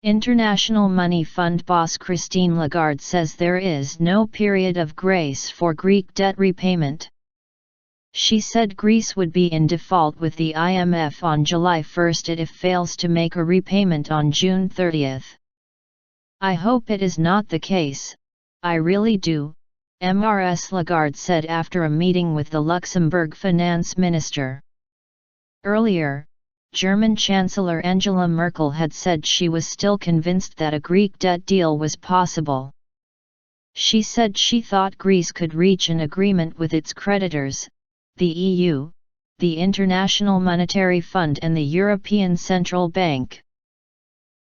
International Money Fund boss Christine Lagarde says there is no period of grace for Greek debt repayment. She said Greece would be in default with the IMF on July 1 if it fails to make a repayment on June 30. "I hope it is not the case, I really do," Ms. Lagarde said after a meeting with the Luxembourg finance minister. Earlier, German Chancellor Angela Merkel had said she was still convinced that a Greek debt deal was possible. She said she thought Greece could reach an agreement with its creditors, the EU, the International Monetary Fund and the European Central Bank.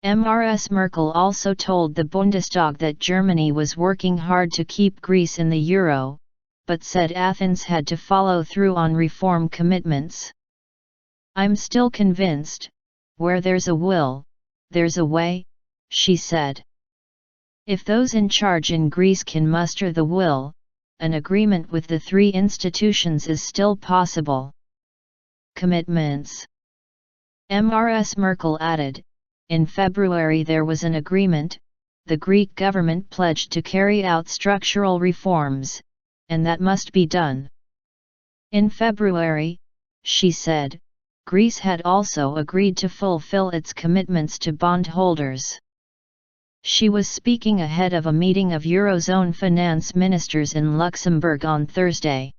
Ms. Merkel also told the Bundestag that Germany was working hard to keep Greece in the euro, but said Athens had to follow through on reform commitments. "I'm still convinced, where there's a will, there's a way," she said. If those in charge in Greece can muster the will, an agreement with the three institutions is still possible. Commitments. Ms. Merkel added, in February there was an agreement, the Greek government pledged to carry out structural reforms, and that must be done. In February, she said, Greece had also agreed to fulfill its commitments to bondholders. She was speaking ahead of a meeting of Eurozone finance ministers in Luxembourg on Thursday.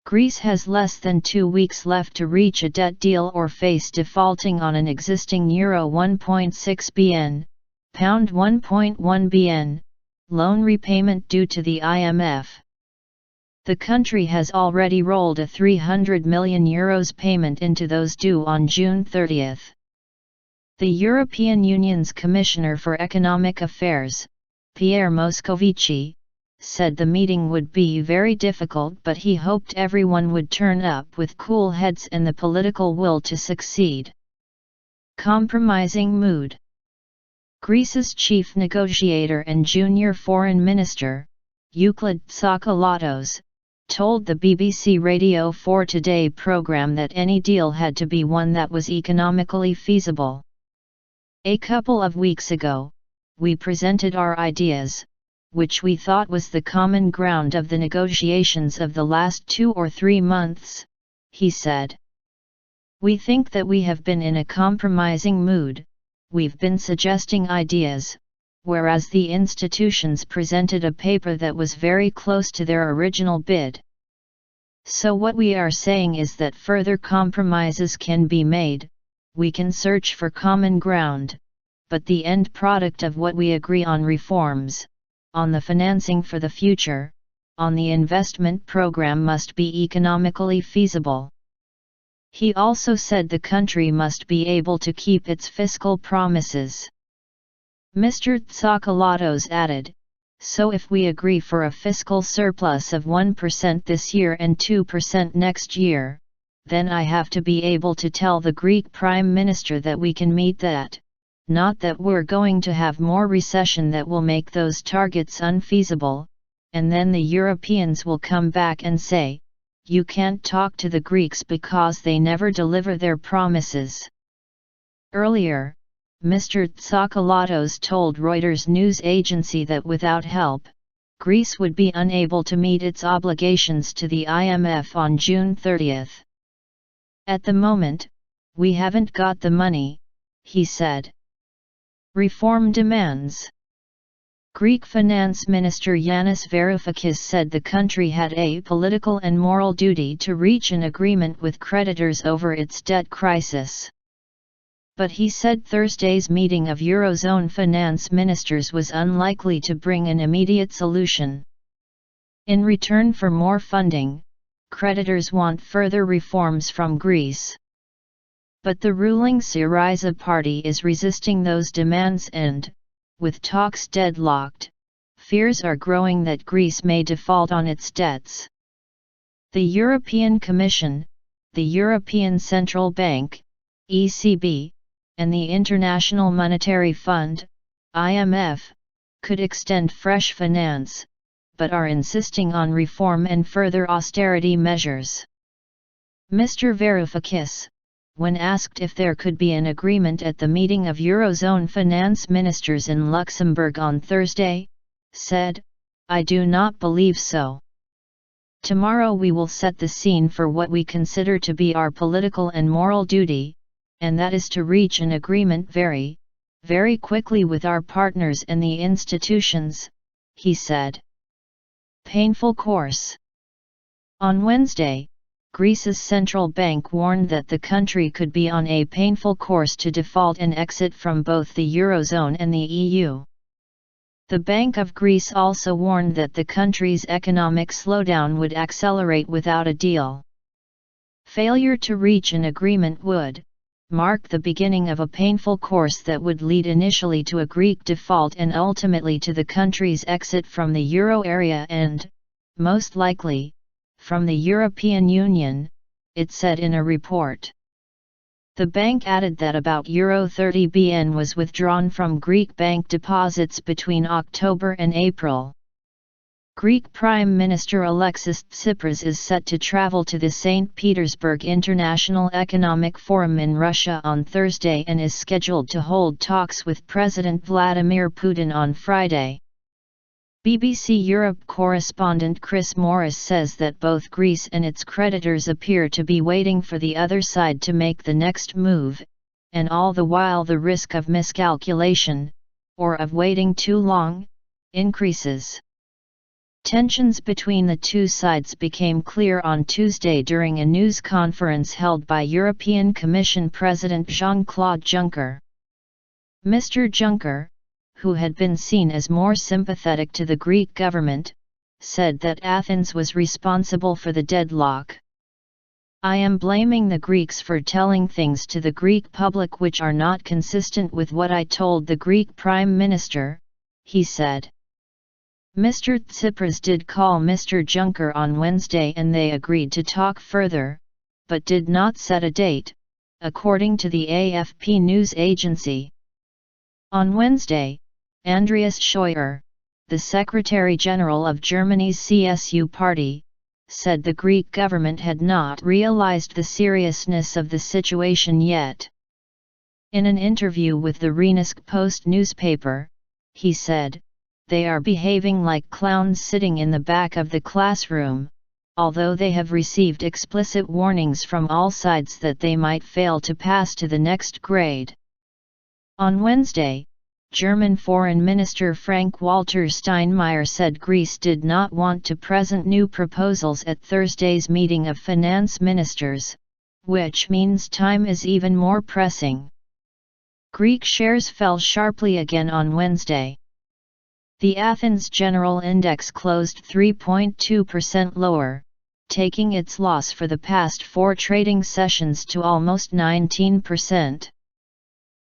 Greece has less than 2 weeks left to reach a debt deal or face defaulting on an existing Euro 1.6 bn, pound 1.1 bn, loan repayment due to the IMF. The country has already rolled a €300 million payment into those due on June 30. The European Union's Commissioner for Economic Affairs, Pierre Moscovici, said the meeting would be very difficult, but he hoped everyone would turn up with cool heads and the political will to succeed. Compromising mood. Greece's chief negotiator and junior foreign minister, Euclid Tsakalotos, told the BBC Radio 4 Today programme that any deal had to be one that was economically feasible. "A couple of weeks ago, we presented our ideas, which we thought was the common ground of the negotiations of the last 2 or 3 months," he said. "We think that we have been in a compromising mood, we've been suggesting ideas, whereas the institutions presented a paper that was very close to their original bid. So what we are saying is that further compromises can be made, we can search for common ground, but the end product of what we agree on reforms, on the financing for the future, on the investment program must be economically feasible." He also said the country must be able to keep its fiscal promises. Mr. Tsakalotos added, "So if we agree for a fiscal surplus of 1% this year and 2% next year, then I have to be able to tell the Greek Prime Minister that we can meet that, not that we're going to have more recession that will make those targets unfeasible, and then the Europeans will come back and say, you can't talk to the Greeks because they never deliver their promises." Earlier, Mr. Tsakalotos told Reuters news agency that without help, Greece would be unable to meet its obligations to the IMF on June 30. "At the moment, we haven't got the money," he said. Reform demands. Greek Finance Minister Yanis Varoufakis said the country had a political and moral duty to reach an agreement with creditors over its debt crisis. But he said Thursday's meeting of Eurozone finance ministers was unlikely to bring an immediate solution. In return for more funding, creditors want further reforms from Greece. But the ruling Syriza party is resisting those demands and, with talks deadlocked, fears are growing that Greece may default on its debts. The European Commission, the European Central Bank, ECB, and the International Monetary Fund, IMF, could extend fresh finance, but are insisting on reform and further austerity measures. Mr. Varoufakis, when asked if there could be an agreement at the meeting of Eurozone finance ministers in Luxembourg on Thursday, said, "I do not believe so. Tomorrow we will set the scene for what we consider to be our political and moral duty, and that is to reach an agreement very, very quickly with our partners and the institutions," he said. Painful course. On Wednesday, Greece's central bank warned that the country could be on a painful course to default and exit from both the Eurozone and the EU. The Bank of Greece also warned that the country's economic slowdown would accelerate without a deal. Failure to reach an agreement would mark the beginning of a painful course that would lead initially to a Greek default and ultimately to the country's exit from the euro area and, most likely, from the European Union, it said in a report. The bank added that about Euro 30 billion was withdrawn from Greek bank deposits between October and April. Greek Prime Minister Alexis Tsipras is set to travel to the St. Petersburg International Economic Forum in Russia on Thursday and is scheduled to hold talks with President Vladimir Putin on Friday. BBC Europe correspondent Chris Morris says that both Greece and its creditors appear to be waiting for the other side to make the next move, and all the while the risk of miscalculation, or of waiting too long, increases. Tensions between the two sides became clear on Tuesday during a news conference held by European Commission President Jean-Claude Juncker. Mr. Juncker, who had been seen as more sympathetic to the Greek government, said that Athens was responsible for the deadlock. "I am blaming the Greeks for telling things to the Greek public which are not consistent with what I told the Greek Prime Minister," he said. Mr. Tsipras did call Mr. Juncker on Wednesday and they agreed to talk further, but did not set a date, according to the AFP news agency. On Wednesday, Andreas Scheuer, the Secretary-General of Germany's CSU party, said the Greek government had not realized the seriousness of the situation yet. In an interview with the Rheinisk Post newspaper, he said, "They are behaving like clowns sitting in the back of the classroom, although they have received explicit warnings from all sides that they might fail to pass to the next grade." On Wednesday, German Foreign Minister Frank-Walter Steinmeier said Greece did not want to present new proposals at Thursday's meeting of finance ministers, which means time is even more pressing. Greek shares fell sharply again on Wednesday. The Athens General Index closed 3.2% lower, taking its loss for the past 4 trading sessions to almost 19%.